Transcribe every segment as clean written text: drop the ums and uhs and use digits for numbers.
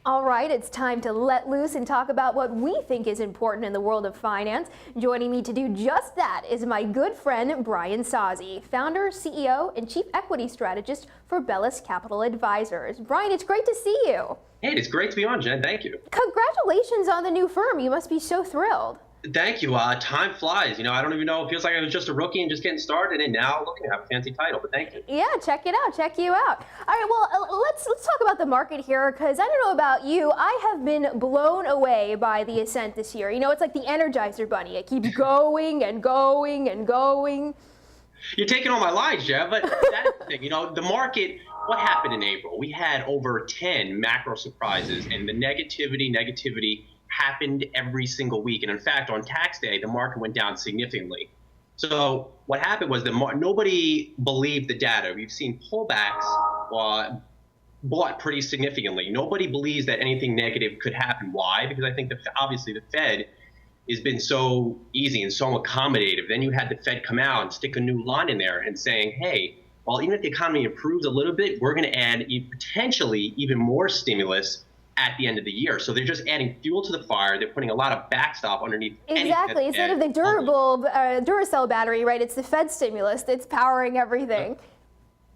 All right, it's time to let loose and talk about what we think is important in the world of finance. Joining me to do just that is my good friend, Brian Sozzi, founder, CEO, and chief equity strategist for Belus Capital Advisors. Brian, it's great to see you. Hey, it's great to be on, Jen. Thank you. Congratulations on the new firm. You must be so thrilled. Thank you. Time flies. I don't even know. It feels like I was just a rookie and just getting started, and now look, I have a fancy title. But thank you. Yeah, check it out. Check you out. All right. Well, let's talk about the market here, because I don't know about you. I have been blown away by the ascent this year. It's like the Energizer Bunny. It keeps going and going and going. You're taking all my lines, Jen. But that's the thing. The market. What happened in April? We had over 10 macro surprises, and the negativity happened every single week. And in fact, on tax day, the market went down significantly. So what happened was nobody believed the data. We've seen pullbacks bought pretty significantly. Nobody believes that anything negative could happen. Why? Because I think obviously the Fed has been so easy and so accommodative. Then you had the Fed come out and stick a new line in there and saying, hey, well, even if the economy improves a little bit, we're going to add potentially even more stimulus at the end of the year. So they're just adding fuel to the fire. They're putting a lot of backstop underneath. Exactly. Instead of the durable Duracell battery, right? It's the Fed stimulus that's powering everything.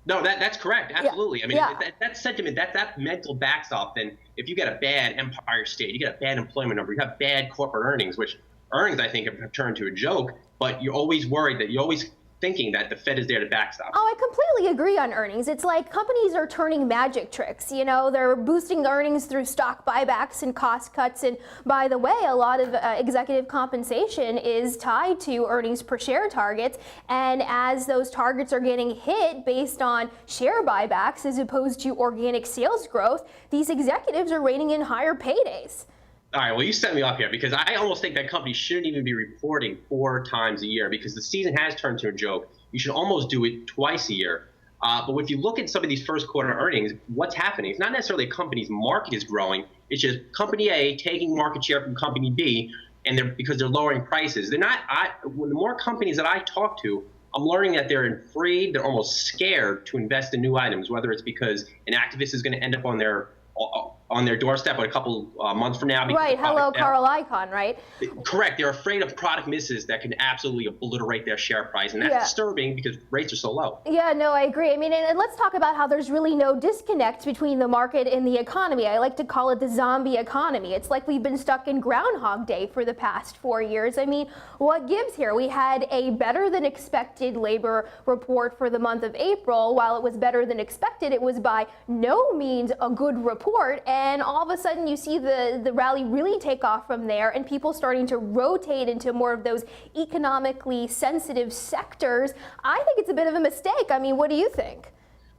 No, that's correct. Absolutely. Yeah. That sentiment, that mental backstop, then if you get a bad Empire State, you get a bad employment number, you have bad corporate earnings, which earnings I think have turned to a joke, but you're always worried that you're always thinking that the Fed is there to backstop. Oh, I completely agree on earnings. It's like companies are turning magic tricks. They're boosting the earnings through stock buybacks and cost cuts. And by the way, a lot of executive compensation is tied to earnings per share targets. And as those targets are getting hit based on share buybacks as opposed to organic sales growth, these executives are reining in higher paydays. All right, well, you set me up here because I almost think that companies shouldn't even be reporting 4 times a year because the season has turned to a joke. You should almost do it twice a year. But if you look at some of these first quarter earnings, what's happening? It's not necessarily a company's market is growing. It's just company A taking market share from company B, and because they're lowering prices. They're not. The more companies that I talk to, I'm learning that they're afraid, they're almost scared to invest in new items, whether it's because an activist is going to end up on their doorstep a couple months from now. Right, hello, Carl Icahn, right? Correct. They're afraid of product misses that can absolutely obliterate their share price, and that's disturbing because rates are so low. Yeah, no, I agree. And let's talk about how there's really no disconnect between the market and the economy. I like to call it the zombie economy. It's like we've been stuck in Groundhog Day for the past 4 years. What gives here? We had a better than expected labor report for the month of April. While it was better than expected, it was by no means a good report. And all of a sudden you see the rally really take off from there and people starting to rotate into more of those economically sensitive sectors. I think it's a bit of a mistake. What do you think?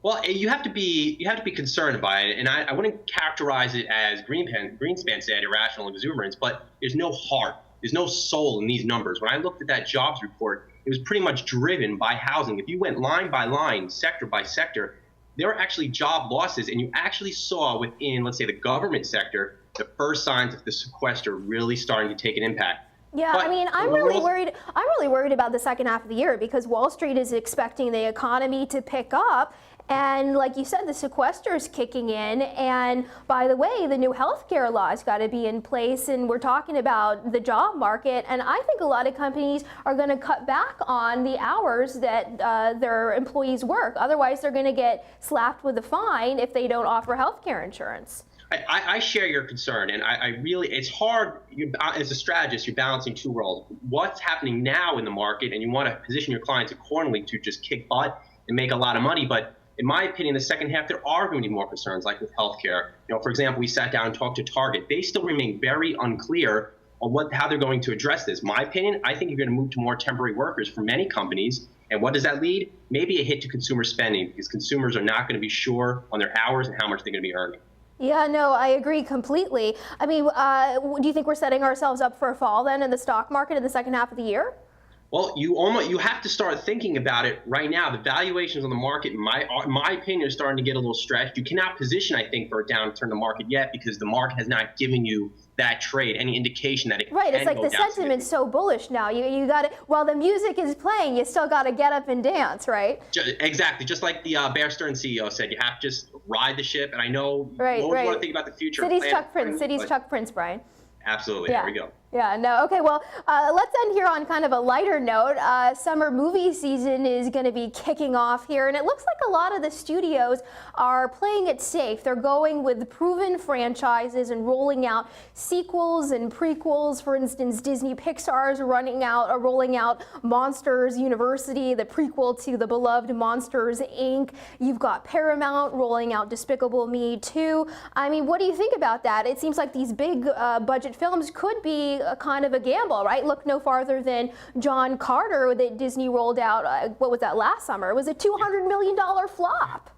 Well, you have to be concerned by it, and I wouldn't characterize it as Greenspan said, irrational exuberance, but there's no heart, there's no soul in these numbers. When I looked at that jobs report, it was pretty much driven by housing. If you went line by line, sector by sector, there were actually job losses, and you actually saw within, let's say, the government sector, the first signs of the sequester really starting to take an impact. Yeah, I'm really worried. I'm really worried about the second half of the year because Wall Street is expecting the economy to pick up. And like you said, the sequester is kicking in. And by the way, the new healthcare law's got to be in place. And we're talking about the job market. And I think a lot of companies are going to cut back on the hours that their employees work. Otherwise, they're going to get slapped with a fine if they don't offer healthcare insurance. I share your concern, and I really, it's hard, as a strategist, you're balancing two worlds. What's happening now in the market, and you want to position your clients accordingly to just kick butt and make a lot of money. But in my opinion, the second half, there are going to be more concerns, like with healthcare. For example, we sat down and talked to Target. They still remain very unclear on how they're going to address this. My opinion, I think you're going to move to more temporary workers for many companies. And what does that lead? Maybe a hit to consumer spending, because consumers are not going to be sure on their hours and how much they're going to be earning. Yeah, no, I agree completely. Do you think we're setting ourselves up for a fall then in the stock market in the second half of the year? Well, you have to start thinking about it right now. The valuations on the market, in my opinion, are starting to get a little stretched. You cannot position, I think, for a downturn in the market yet because the market has not given you that trade, any indication that it can Right, it's like go the down sentiment's so bullish now. You got to, while the music is playing, you still got to get up and dance, right? Exactly, just like the Bear Stearns CEO said, you have to just ride the ship. And I know you always want to think about the future. City's Chuck Prince, Brian. Absolutely, there we go. Yeah, no, okay, well, let's end here on kind of a lighter note. Summer movie season is going to be kicking off here, and it looks like a lot of the studios are playing it safe. They're going with proven franchises and rolling out sequels and prequels. For instance, Disney Pixar is rolling out Monsters University, the prequel to the beloved Monsters, Inc. You've got Paramount rolling out Despicable Me 2. I mean, what do you think about that? It seems like these big budget films could be a kind of a gamble, right? Look no farther than John Carter that Disney rolled out, what was that, last summer? It was a $200 million flop.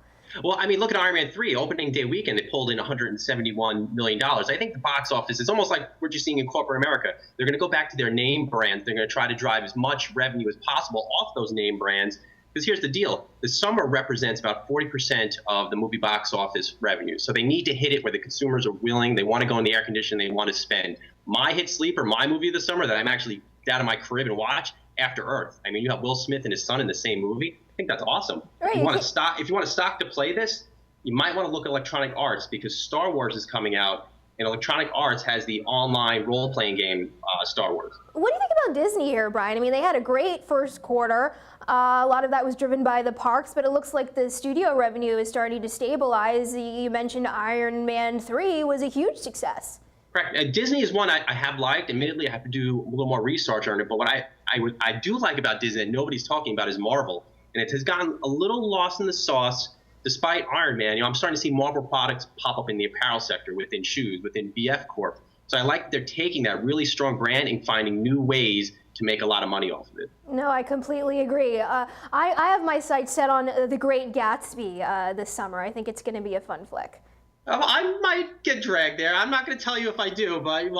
Well, I mean, look at Iron Man 3. Opening day weekend, they pulled in $171 million. I think the box office is almost like what you're seeing in corporate America. They're going to go back to their name brands. They're going to try to drive as much revenue as possible off those name brands. Because here's the deal. The summer represents about 40% of the movie box office revenue. So they need to hit it where the consumers are willing. They want to go in the air conditioning. They want to spend. My hit sleeper, my movie of the summer that I'm actually down in my crib and watch, After Earth. I mean, you have Will Smith and his son in the same movie. I think that's awesome. Right, if you want to stock to play this, you might want to look at Electronic Arts because Star Wars is coming out, and Electronic Arts has the online role-playing game Star Wars. What do you think about Disney here, Brian? I mean, they had a great first quarter. A lot of that was driven by the parks, but it looks like the studio revenue is starting to stabilize. You mentioned Iron Man 3 was a huge success. Correct. Disney is one I have liked. Admittedly, I have to do a little more research on it. But what I do like about Disney that nobody's talking about is Marvel. And it has gotten a little lost in the sauce despite Iron Man. I'm starting to see Marvel products pop up in the apparel sector, within shoes, within BF Corp. So I like that they're taking that really strong brand and finding new ways to make a lot of money off of it. No, I completely agree. I have my sights set on The Great Gatsby this summer. I think it's going to be a fun flick. I might get dragged there. I'm not going to tell you if I do, but you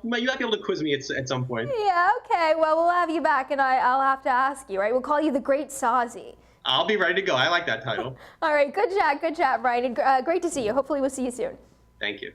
might be able to quiz me at some point. Yeah, okay. Well, we'll have you back, and I'll have to ask you, right? We'll call you the Great Sozzi. I'll be ready to go. I like that title. All right, good chat, Brian. Great to see you. Hopefully we'll see you soon. Thank you.